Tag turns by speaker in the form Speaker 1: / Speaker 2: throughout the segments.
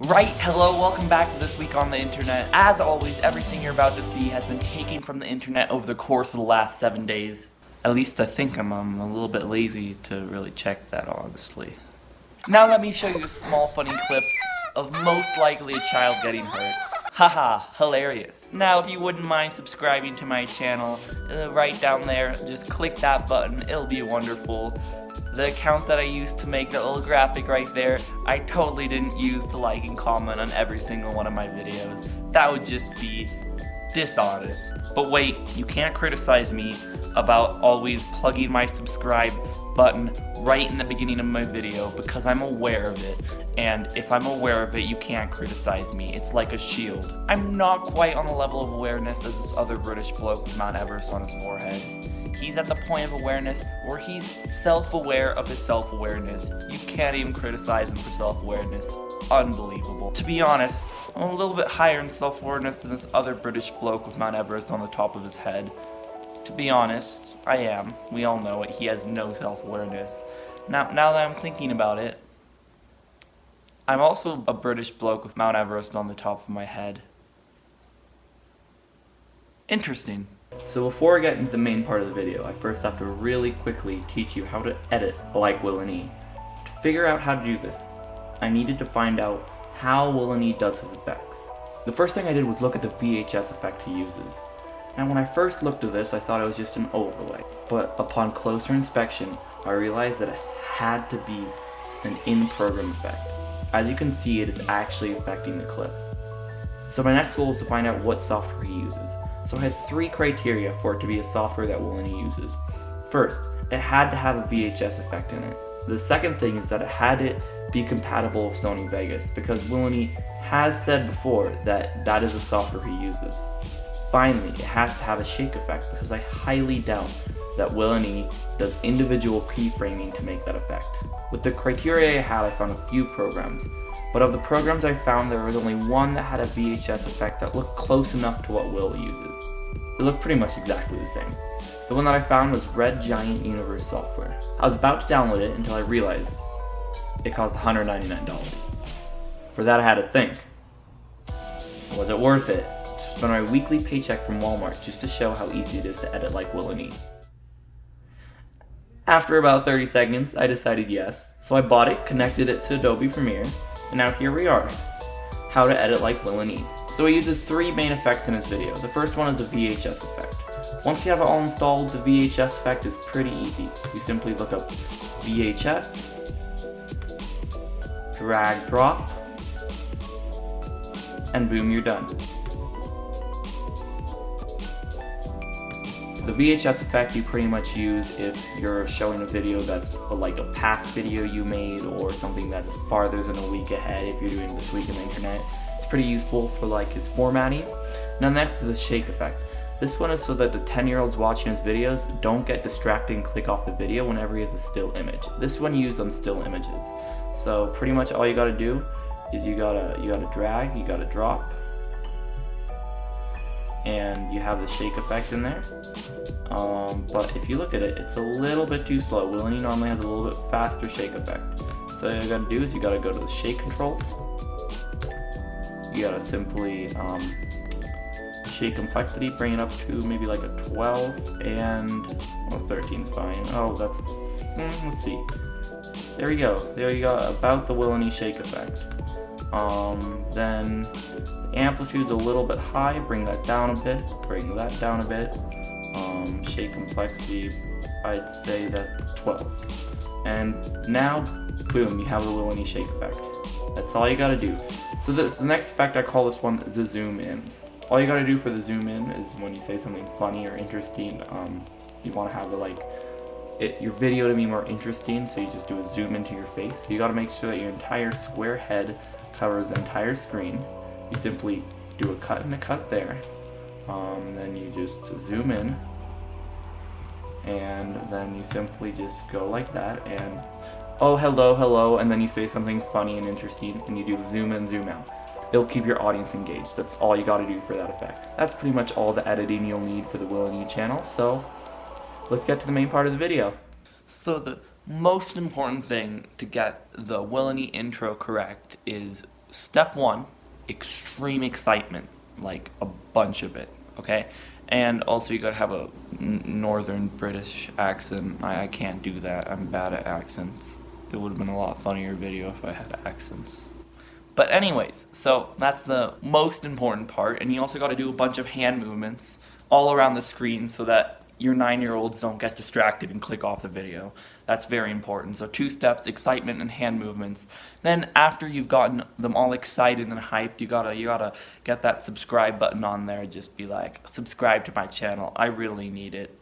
Speaker 1: Right, hello, welcome back to This Week on the Internet. As always, everything you're about to see has been taken from the internet over the course of the last 7 days. At least I think I'm a little bit lazy to really check that, honestly. Now let me show you a small funny clip of most likely a child getting hurt. Haha, hilarious. Now if you wouldn't mind subscribing to my channel, right down there, just click that button, it'll be wonderful. The account that I used to make that little graphic right there, I totally didn't use to like and comment on every single one of my videos. That would just be dishonest. But wait, you can't criticize me about always plugging my subscribe button right in the beginning of my video because I'm aware of it, and if I'm aware of it, you can't criticize me. It's like a shield. I'm not quite on the level of awareness as this other British bloke with Mount Everest on his forehead. He's at the point of awareness where he's self-aware of his self-awareness. You can't even criticize him for self-awareness. Unbelievable. To be honest, I'm a little bit higher in self-awareness than this other British bloke with Mount Everest on the top of his head. To be honest, I am. We all know it. He has no self-awareness. Now that I'm thinking about it, I'm also a British bloke with Mount Everest on the top of my head. Interesting. So before I get into the main part of the video, I first have to really quickly teach you how to edit like WillNE. To figure out how to do this, I needed to find out how WillNE does his effects. The first thing I did was look at the VHS effect he uses. Now when I first looked at this, I thought it was just an overlay, but upon closer inspection, I realized that it had to be an in-program effect. As you can see, it is actually affecting the clip. So my next goal was to find out what software he uses. So I had 3 criteria for it to be a software that WillNE uses. First, it had to have a VHS effect in it. The second thing is that it had to be compatible with Sony Vegas, because WillNE has said before that that is a software he uses. Finally, it has to have a shake effect, because I highly doubt that WillNE does individual keyframing to make that effect. With the criteria I had, I found a few programs, but of the programs I found, there was only one that had a VHS effect that looked close enough to what Will uses. It looked pretty much exactly the same. The one that I found was Red Giant Universe software. I was about to download it until I realized it cost $199. For that I had to think, was it worth it to spend my weekly paycheck from Walmart just to show how easy it is to edit like WillNE? After about 30 seconds, I decided yes, so I bought it, connected it to Adobe Premiere, and now here we are. How to edit like WillNE. So he uses 3 main effects in his video. The first one is a VHS effect. Once you have it all installed, the VHS effect is pretty easy. You simply look up VHS, drag drop, and boom, you're done. The VHS effect you pretty much use if you're showing a video that's like a past video you made, or something that's farther than a week ahead if you're doing This Week on the Internet. It's pretty useful for like his formatting. Now next is the shake effect. This one is so that the 10-year-olds watching his videos don't get distracted and click off the video whenever he has a still image. This one used on still images. So pretty much all you gotta do is you gotta drag, you gotta drop, and you have the shake effect in there. But if you look at it, it's a little bit too slow. WillNE normally has a little bit faster shake effect. So all you gotta do is you gotta go to the shake controls. You gotta simply shake complexity, bring it up to maybe like a 12, and 13 is fine. Oh, that's, let's see. There we go. There you go, about the WillNE shake effect. Then the amplitude's a little bit high, bring that down a bit, bring that down a bit. Shake complexity, I'd say that's 12. And now, boom, you have the WillNE shake effect. That's all you gotta do. So the next effect, I call this one the zoom in. All you gotta do for the zoom in is when you say something funny or interesting, you wanna have it like, your video to be more interesting, so you just do a zoom into your face. So you gotta make sure that your entire square head covers the entire screen. You simply do a cut and a cut there. Then you just zoom in, and then you simply just go like that, and oh, hello, and then you say something funny and interesting, and you do zoom in, zoom out. It'll keep your audience engaged. That's all you gotta do for that effect. That's pretty much all the editing you'll need for the WillNE channel, so let's get to the main part of the video. So the most important thing to get the WillNE intro correct is step one, extreme excitement, like a bunch of it, okay? And also you gotta have a northern British accent. I can't do that, I'm bad at accents. It would have been a lot funnier video if I had accents. But anyways, so that's the most important part, and you also gotta do a bunch of hand movements all around the screen so that your 9-year-olds don't get distracted and click off the video. That's very important. So 2 steps, excitement and hand movements. Then after you've gotten them all excited and hyped, you gotta get that subscribe button on there. Just be like, subscribe to my channel, I really need it.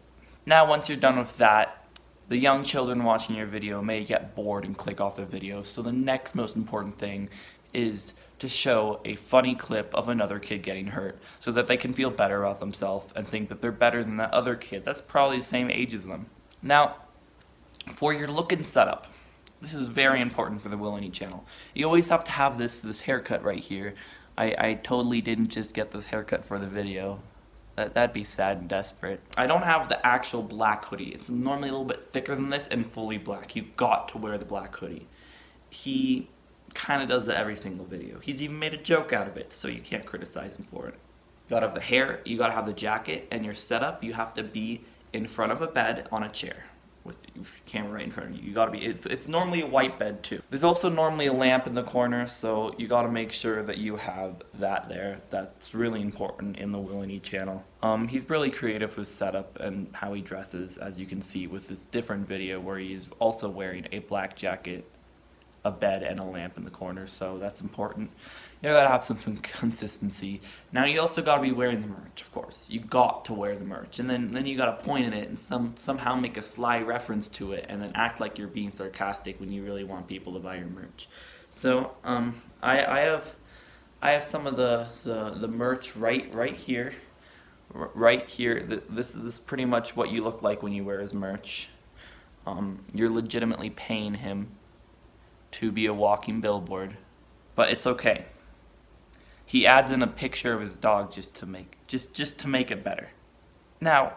Speaker 1: Now once you're done with that, the young children watching your video may get bored and click off the video. So the next most important thing is to show a funny clip of another kid getting hurt so that they can feel better about themselves and think that they're better than that other kid that's probably the same age as them. Now, for your look and setup, this is very important for the WillNE channel. You always have to have this haircut right here. I totally didn't just get this haircut for the video. That'd be sad and desperate. I don't have the actual black hoodie. It's normally a little bit thicker than this and fully black. You've got to wear the black hoodie. He kind of does it every single video. He's even made a joke out of it, so you can't criticize him for it. You gotta have the hair, you gotta have the jacket, and your setup, you have to be in front of a bed on a chair with the camera right in front of you. You gotta be, it's normally a white bed too. There's also normally a lamp in the corner, so you gotta make sure that you have that there. That's really important in the WillNE channel. He's really creative with setup and how he dresses, as you can see with this different video where he's also wearing a black jacket, a bed, and a lamp in the corner, so that's important. You gotta have some consistency. Now you also gotta be wearing the merch, of course. You got to wear the merch, and then you gotta point at it and somehow make a sly reference to it, and then act like you're being sarcastic when you really want people to buy your merch. So I have some of the merch right here, right here. This is pretty much what you look like when you wear his merch. You're legitimately paying him to be a walking billboard, but it's okay. He adds in a picture of his dog just to make it better. Now,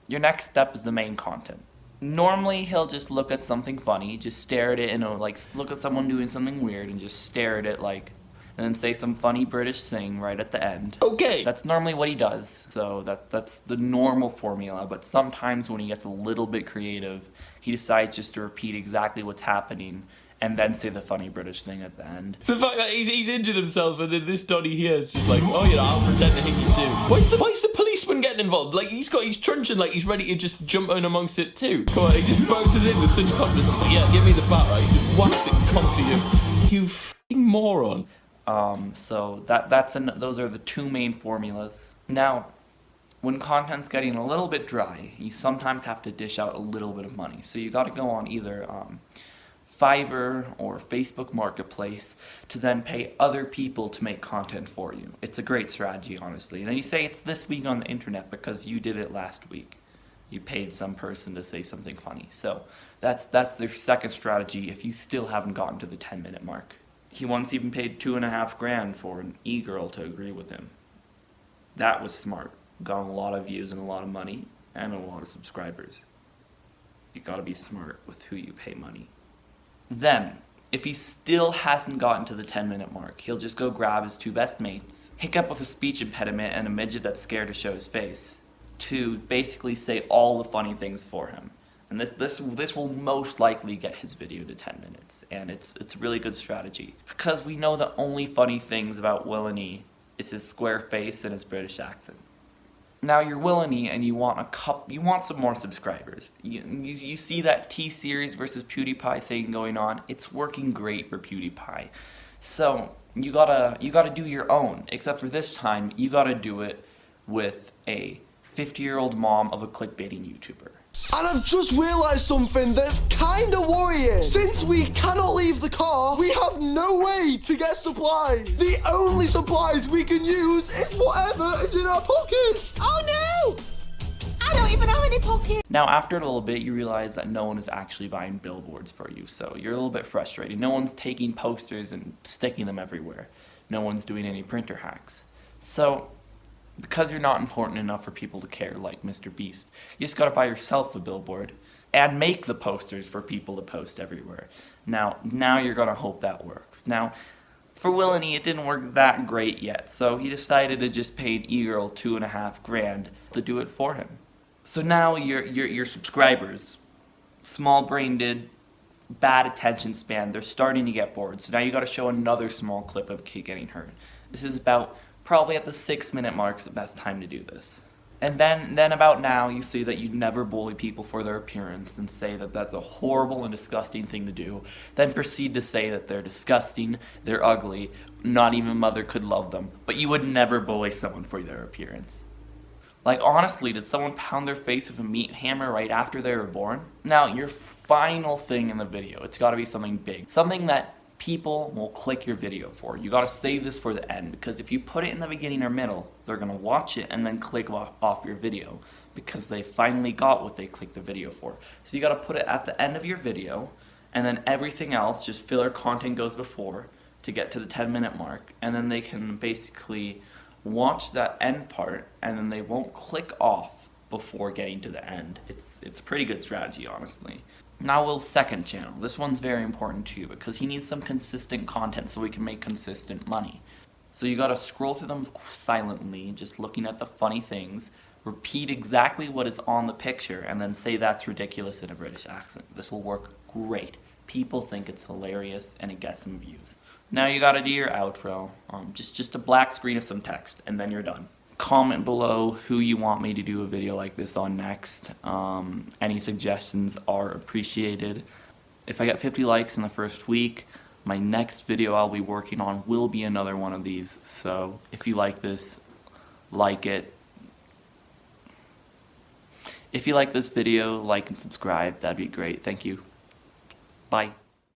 Speaker 1: your next step is the main content. Normally, he'll just look at something funny, just stare at it, and like look at someone doing something weird and just stare at it, like, and then say some funny British thing right at the end. Okay. That's normally what he does. So that's the normal formula. But sometimes when he gets a little bit creative, he decides just to repeat exactly what's happening and then say the funny British thing at the end.
Speaker 2: The fact that he's injured himself and then this Donny here is just like, oh, you know, I'll pretend to hit you too. Why is the policeman getting involved? Like, he's truncheon, like he's ready to just jump in amongst it too. Come on, he just bounces in with such confidence. He's like, yeah, give me the bat, right? He just whacks it and comes to you. You f***ing moron.
Speaker 1: So those are the 2 main formulas. Now, when content's getting a little bit dry, you sometimes have to dish out a little bit of money. So you gotta go on either Fiverr or Facebook Marketplace to then pay other people to make content for you. It's a great strategy, honestly. And then you say it's this week on the internet because you did it last week. You paid some person to say something funny. So that's their second strategy if you still haven't gotten to the 10-minute mark. He once even paid $2.5 grand for an e-girl to agree with him. That was smart. Got a lot of views and a lot of money and a lot of subscribers. You gotta be smart with who you pay money. Then, if he still hasn't gotten to the 10-minute mark, he'll just go grab his 2 best mates, hiccup with a speech impediment and a midget that's scared to show his face, to basically say all the funny things for him. And this will most likely get his video to 10 minutes, and it's a really good strategy. Because we know the only funny things about WillNE is his square face and his British accent. Now you're WillNE and you want some more subscribers. You see that T-Series versus PewDiePie thing going on. It's working great for PewDiePie. So you gotta do your own. Except for this time, you gotta do it with a 50-year-old mom of a clickbaiting YouTuber.
Speaker 3: And I've just realised something that's kinda worrying. Since we cannot leave the car, we have no way to get supplies. The only supplies we can use is whatever is in our pockets.
Speaker 4: Oh no! I don't even have any pockets.
Speaker 1: Now after a little bit, you realize that no one is actually buying billboards for you, so you're a little bit frustrated. No one's taking posters and sticking them everywhere. No one's doing any printer hacks. So, because you're not important enough for people to care like Mr. Beast, you just gotta buy yourself a billboard and make the posters for people to post everywhere. Now you're gonna hope that works. Now, For WillNE, it didn't work that great yet, so he decided to just pay an e-girl $2,500 to do it for him. So now your subscribers, small-brained, bad attention span, they're starting to get bored. So now you got to show another small clip of a kid getting hurt. This is about probably at the 6-minute mark's the best time to do this. And then about now, you see that you never bully people for their appearance and say that that's a horrible and disgusting thing to do. Then proceed to say that they're disgusting, they're ugly, not even mother could love them. But you would never bully someone for their appearance. Like, honestly, did someone pound their face with a meat hammer right after they were born? Now, your final thing in the video, it's got to be something big. Something that people will click your video for. You got to save this for the end, because if you put it in the beginning or middle, they're going to watch it and then click off your video because they finally got what they clicked the video for. So you got to put it at the end of your video, and then everything else, just filler content goes before to get to the 10-minute mark, and then they can basically watch that end part, and then they won't click off before getting to the end. It's a pretty good strategy, honestly. Now Will's second channel. This one's very important too, because he needs some consistent content so we can make consistent money. So you gotta scroll through them silently, just looking at the funny things, repeat exactly what is on the picture, and then say that's ridiculous in a British accent. This will work great. People think it's hilarious and it gets some views. Now you gotta do your outro, just a black screen of some text, and then you're done. Comment below who you want me to do a video like this on next. Any suggestions are appreciated. If I get 50 likes in the first week, my next video I'll be working on will be another one of these. So if you like this, like it. If you like this video, like and subscribe. That'd be great. Thank you. Bye.